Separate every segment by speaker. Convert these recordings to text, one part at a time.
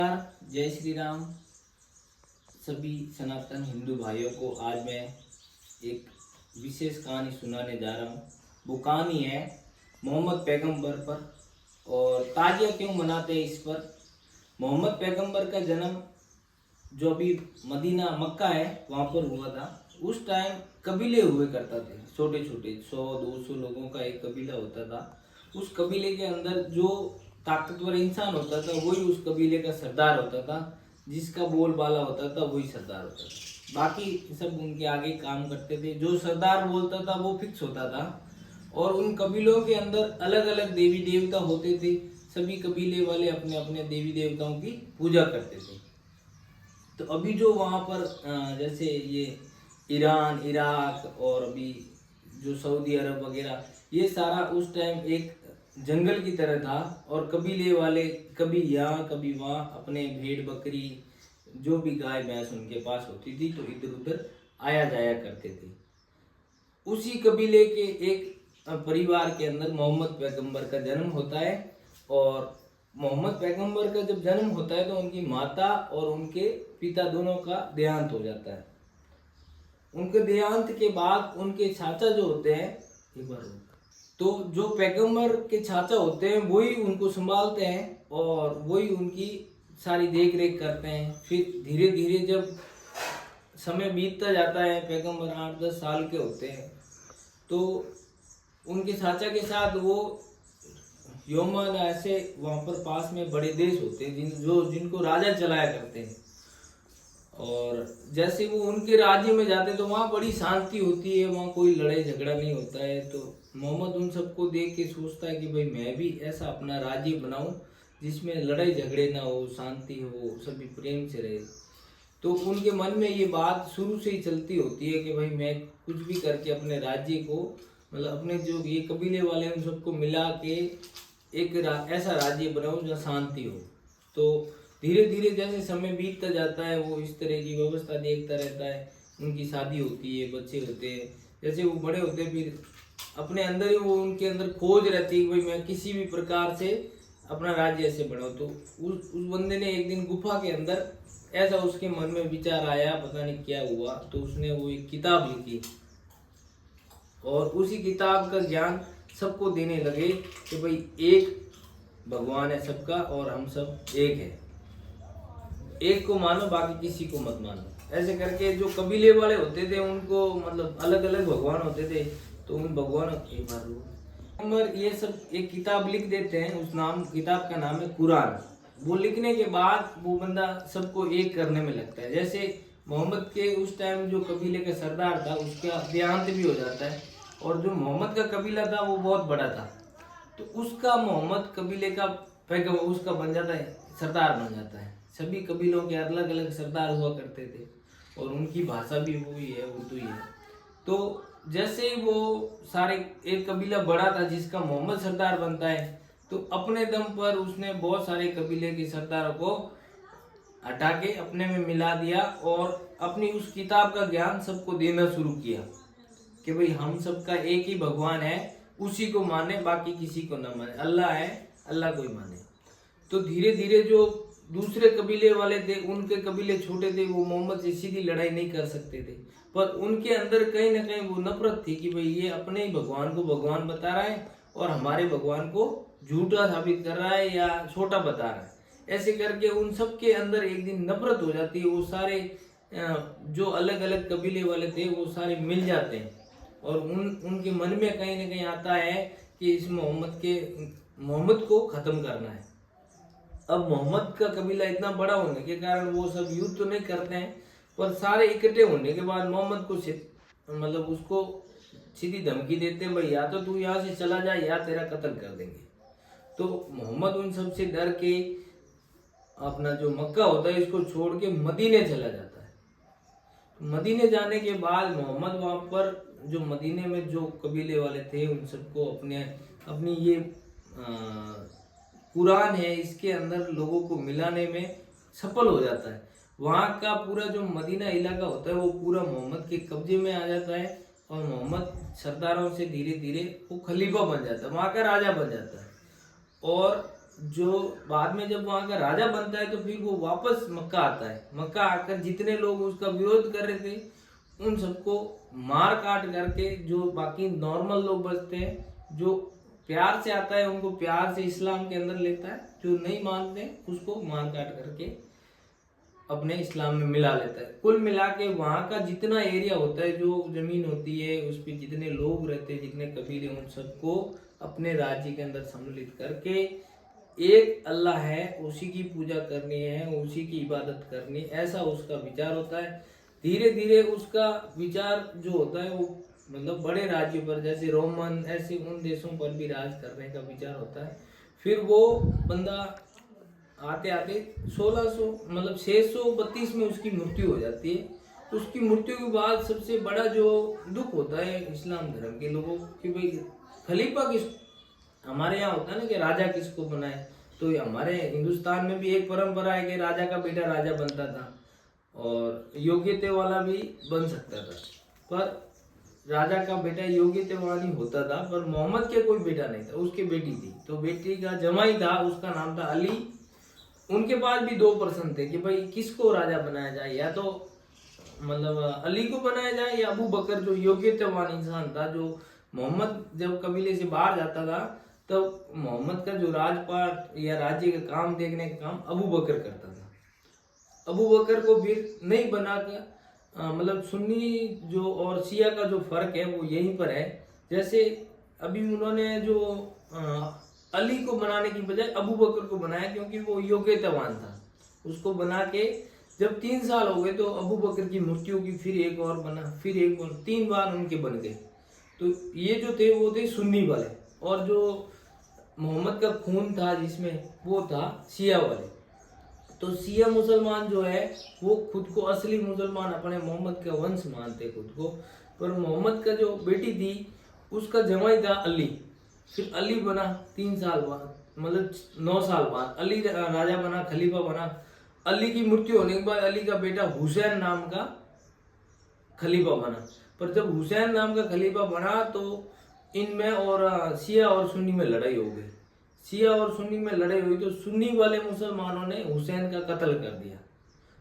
Speaker 1: जय श्री राम। सभी सनातन हिंदू भाइयों को आज मैं एक विशेष कहानी सुनाने जा रहा हूँ। वो कहानी है मोहम्मद पैगंबर पर। और ताजिया क्यों मनाते हैं इस पर। मोहम्मद पैगंबर का जन्म जो अभी मदीना मक्का है वहाँ पर हुआ था। उस टाइम कबीले हुए करता थे, छोटे छोटे 100-200 लोगों का एक कबीला होता था। उस कबीले के अंदर जो ताकतवर इंसान होता था वही उस कबीले का सरदार होता था। जिसका बोलबाला होता था वही सरदार होता था, बाकी सब उनके आगे काम करते थे। जो सरदार बोलता था वो फिक्स होता था। और उन कबीलों के अंदर अलग अलग देवी देवता होते थे। सभी कबीले वाले अपने अपने देवी देवताओं की पूजा करते थे। तो अभी जो वहाँ पर जैसे ये ईरान, इराक और अभी जो सऊदी अरब वगैरह, ये सारा उस टाइम एक जंगल की तरह था। और कबीले वाले कभी यहाँ कभी वहाँ अपने भेड़ बकरी जो भी गाय भैंस उनके पास होती थी तो इधर उधर आया जाया करते थे। उसी कबीले के एक परिवार के अंदर मोहम्मद पैगंबर का जन्म होता है। और मोहम्मद पैगंबर का जब जन्म होता है तो उनकी माता और उनके पिता दोनों का देहांत हो जाता है। उनके देहांत के बाद उनके चाचा जो होते हैं, एक बार तो जो पैगंबर के चाचा होते हैं वही उनको संभालते हैं और वही उनकी सारी देख रेख करते हैं। फिर धीरे धीरे जब समय बीतता जाता है, पैगंबर 8-10 साल के होते हैं, तो उनके चाचा के साथ वो यमन ऐसे वहाँ पर पास में बड़े देश होते हैं जिनको राजा चलाया करते हैं। और जैसे वो उनके राज्य में जाते तो वहाँ बड़ी शांति होती है, वहाँ कोई लड़ाई झगड़ा नहीं होता है। तो मोहम्मद उन सबको देख के सोचता है कि भाई मैं भी ऐसा अपना राज्य बनाऊं जिसमें लड़ाई झगड़े ना हो, शांति हो, सभी प्रेम से रहे। तो उनके मन में ये बात शुरू से ही चलती होती है कि भाई मैं कुछ भी करके अपने राज्य को, मतलब अपने जो ये कबीले वाले उन सबको मिला के एक ऐसा राज्य बनाऊं जहाँ शांति हो। तो धीरे धीरे जैसे समय बीतता जाता है वो इस तरह की व्यवस्था देखता रहता है। उनकी शादी होती है, बच्चे होते हैं। जैसे वो बड़े होते हैं फिर अपने अंदर ही वो उनके अंदर खोज रहती है कि भाई मैं किसी भी प्रकार से अपना राज्य ऐसे बनाऊं। तो उस बंदे ने एक दिन गुफा के अंदर ऐसा उसके मन में विचार आया, पता नहीं क्या हुआ, तो उसने वो एक किताब लिखी और उसी किताब का ज्ञान सबको देने लगे कि भाई एक भगवान है सबका और हम सब एक है, एक को मानो बाकी किसी को मत मानो। ऐसे करके जो कबीले वाले होते थे उनको मतलब अलग अलग भगवान होते थे, तो उन भगवानों के बारे ये सब एक किताब लिख देते हैं। उस किताब का नाम है कुरान। वो लिखने के बाद वो बंदा सबको एक करने में लगता है। जैसे मोहम्मद के उस टाइम जो कबीले का सरदार था उसका देहांत भी हो जाता है और जो मोहम्मद का कबीला था वो बहुत बड़ा था, तो उसका मोहम्मद कबीले का पैगंबर उसका बन जाता है, सरदार बन जाता है। सभी कबीलों के अलग अलग सरदार हुआ करते थे और उनकी भाषा भी वही है, उर्दू ही है। तो जैसे ही वो सारे एक कबीला बड़ा था जिसका मोहम्मद सरदार बनता है, तो अपने दम पर उसने बहुत सारे कबीले के सरदारों को हटा के अपने में मिला दिया और अपनी उस किताब का ज्ञान सबको देना शुरू किया कि भाई हम सबका एक ही भगवान है, उसी को माने, बाकी किसी को न माने। अल्लाह है, अल्लाह को ही माने। तो धीरे धीरे जो दूसरे कबीले वाले थे, उनके कबीले छोटे थे, वो मोहम्मद से सीधी लड़ाई नहीं कर सकते थे, पर उनके अंदर कहीं ना कहीं वो नफरत थी कि भाई ये अपने ही भगवान को भगवान बता रहा है और हमारे भगवान को झूठा साबित कर रहा है या छोटा बता रहा है। ऐसे करके उन सब के अंदर एक दिन नफरत हो जाती है। वो सारे जो अलग अलग कबीले वाले थे वो सारे मिल जाते हैं और उनके मन में कहीं ना कहीं आता है कि इस मोहम्मद को खत्म करना है। अब मोहम्मद का कबीला इतना बड़ा होने के कारण वो सब युद्ध तो नहीं करते हैं, पर सारे इकट्ठे होने के बाद मोहम्मद को मतलब उसको सीधी धमकी देते हैं, भाई या तो तू यहाँ से चला जा या तेरा कत्ल कर देंगे। तो मोहम्मद उन सब से डर के अपना जो मक्का होता है इसको छोड़ के मदीने चला जाता है। मदीने जाने के बाद मोहम्मद वहाँ पर जो मदीने में जो कबीले वाले थे उन सबको अपनी ये कुरान है इसके अंदर लोगों को मिलाने में सफल हो जाता है। वहाँ का पूरा जो मदीना इलाका होता है वो पूरा मोहम्मद के कब्जे में आ जाता है और मोहम्मद सरदारों से धीरे धीरे वो खलीफा बन जाता है, वहाँ का राजा बन जाता है। और जो बाद में जब वहाँ का राजा बनता है तो फिर वो वापस मक्का आता है। मक्का आकर जितने लोग उसका विरोध कर रहे थे उन सबको मार काट करके, जो बाकी नॉर्मल लोग बचते हैं, जो प्यार से आता है उनको प्यार से इस्लाम के अंदर लेता है, जो नहीं मानते उसको मार काट करके अपने इस्लाम में मिला लेता है। कुल मिला के वहाँ का जितना एरिया होता है, जो जमीन होती है, उस पर जितने लोग रहते हैं, जितने कबीले, उन सबको अपने राज्य के अंदर सम्मिलित करके एक अल्लाह है उसी की पूजा करनी है, उसी की इबादत करनी, ऐसा उसका विचार होता है। धीरे धीरे उसका विचार जो होता है वो मतलब बड़े राज्यों पर, जैसे रोमन, ऐसे उन देशों पर भी राज करने का विचार होता है। फिर वो बंदा आते आते 1600 मतलब 632 में उसकी मृत्यु हो जाती है। उसकी मृत्यु के बाद सबसे बड़ा जो दुख होता है इस्लाम धर्म के लोगों कि भाई खलीफा किस, हमारे यहाँ होता है ना कि राजा किसको बनाए, तो हमारे हिंदुस्तान में भी एक परंपरा है कि राजा का बेटा राजा बनता था और योग्यते वाला भी बन सकता था, पर राजा का बेटा योग्यते वाला नहीं होता था। पर मोहम्मद के कोई बेटा नहीं था, उसकी बेटी थी, तो बेटी का जमाई था, उसका नाम था अली। उनके पास भी दो प्रश्न थे कि भाई किसको राजा बनाया जाए, या तो मतलब अली को बनाया जाए या अबू बकर, जो योग्यतावान इंसान था। जो मोहम्मद जब कबीले से बाहर जाता था तब मोहम्मद का जो राजपाट या राज्य का काम देखने का काम अबू बकर करता था। अबू बकर को फिर नहीं बनाकर मतलब सुन्नी जो और शिया का जो फर्क है वो यहीं पर है। जैसे अभी उन्होंने जो अली को बनाने की बजाय अबू बकर को बनाया, क्योंकि वो योग्यतावान था। उसको बना के जब 3 साल हो गए तो अबू बकर की मृत्यु की, फिर एक और बना, फिर एक और, 3 बार उनके बन गए। तो ये जो थे वो थे सुन्नी वाले, और जो मोहम्मद का खून था जिसमें वो था शिया वाले। तो शिया मुसलमान जो है वो खुद को असली मुसलमान, अपने मोहम्मद का वंश मानते खुद को। पर मोहम्मद का जो बेटी थी उसका जमाई था अली। फिर अली बना 3 साल बाद, मतलब 9 साल बाद अली राजा बना, खलीफा बना। अली की मृत्यु होने के बाद अली का बेटा हुसैन नाम का खलीफा बना। पर जब हुसैन नाम का खलीफा बना तो इनमें और शिया और सुन्नी में लड़ाई हो गई। शिया और सुन्नी में लड़ाई हुई तो सुन्नी वाले मुसलमानों ने हुसैन का कत्ल कर दिया।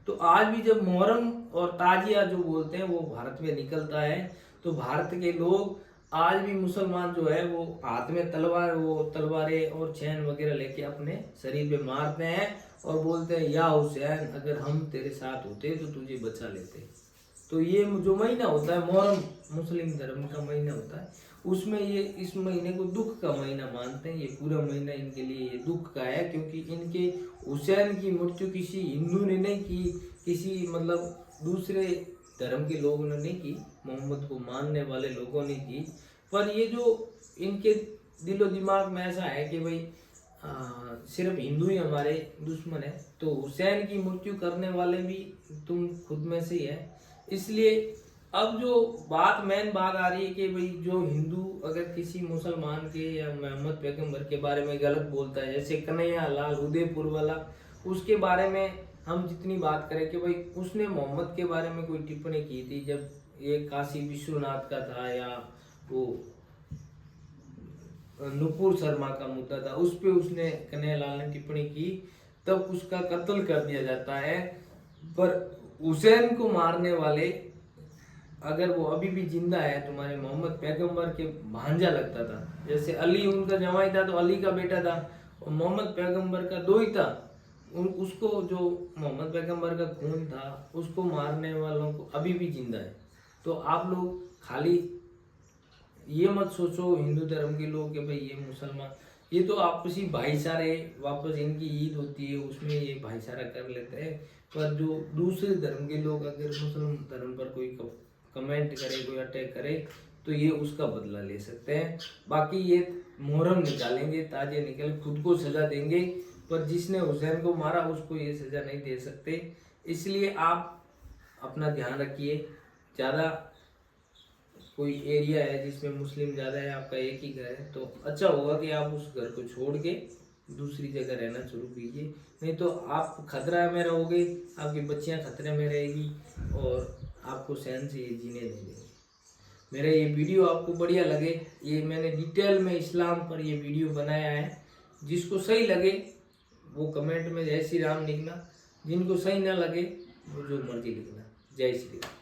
Speaker 1: तो आज भी जब मुहर्रम और ताजिया जो बोलते हैं वो भारत में निकलता है, तो भारत के लोग आज भी मुसलमान जो है वो हाथ में तलवार, वो तलवारें और चैन वगैरह लेके अपने शरीर पे मारते हैं और बोलते हैं या हुसैन, अगर हम तेरे साथ होते तो तुझे बचा लेते। तो ये जो महीना होता है मुहर्रम, मुस्लिम धर्म का महीना होता है, उसमें ये इस महीने को दुख का महीना मानते हैं। ये पूरा महीना इनके लिए ये दुख का है, क्योंकि इनके हुसैन की मृत्यु किसी हिंदू ने नहीं की, किसी मतलब दूसरे धर्म के लोगों ने नहीं की, मोहम्मद को मानने वाले लोगों ने की। पर ये जो इनके दिलो दिमाग में ऐसा है कि भाई सिर्फ हिंदू ही हमारे दुश्मन है, तो हुसैन की मृत्यु करने वाले भी तुम खुद में से ही है। इसलिए अब जो मेन बात आ रही है कि भाई जो हिंदू अगर किसी मुसलमान के या मोहम्मद पैगंबर के बारे में गलत बोलता है, जैसे कन्हैया लाल उदयपुर वाला, उसके बारे में हम जितनी बात करें कि भाई उसने मोहम्मद के बारे में कोई टिप्पणी की थी, जब ये काशी विश्वनाथ का था या वो नुपुर शर्मा का मुद्दा था, उस पे उसने कन्हैया लाल ने टिप्पणी की, तब उसका कत्ल कर दिया जाता है। पर हुसैन को मारने वाले अगर वो अभी भी जिंदा है, तुम्हारे मोहम्मद पैगंबर के भांजा लगता था। जैसे अली उनका जमाई था तो अली का बेटा था, और मोहम्मद पैगंबर का दोई था, उसको जो मोहम्मद पैगंबर का खून था उसको मारने वालों को अभी भी जिंदा है। तो आप लोग खाली ये मत सोचो हिंदू धर्म के लोग कि भाई ये मुसलमान, ये तो आपसी भाईचारे, वापस इनकी ईद होती है उसमें ये भाईचारा कर लेते हैं। पर जो दूसरे धर्म के लोग अगर मुस्लिम धर्म पर कोई कमेंट करे, कोई अटैक करे, तो ये उसका बदला ले सकते हैं। बाकी ये मुहर्रम निकालेंगे, ताजे निकल खुद को सजा देंगे, पर जिसने हुसैन को मारा उसको ये सजा नहीं दे सकते। इसलिए आप अपना ध्यान रखिए। ज़्यादा कोई एरिया है जिसमें मुस्लिम ज़्यादा है, आपका एक ही घर है, तो अच्छा होगा कि आप उस घर को छोड़ के दूसरी जगह रहना शुरू कीजिए। नहीं तो आप खतरा में रहोगे, आपकी बच्चियां खतरे में रहेगी और आपको सहन से ये जीने नहीं देंगे। मेरा ये वीडियो आपको बढ़िया लगे, ये मैंने डिटेल में इस्लाम पर ये वीडियो बनाया है,
Speaker 2: जिसको सही लगे वो कमेंट में जय श्री राम लिखना, जिनको सही ना लगे वो जो मर्जी लिखना। जय श्री राम।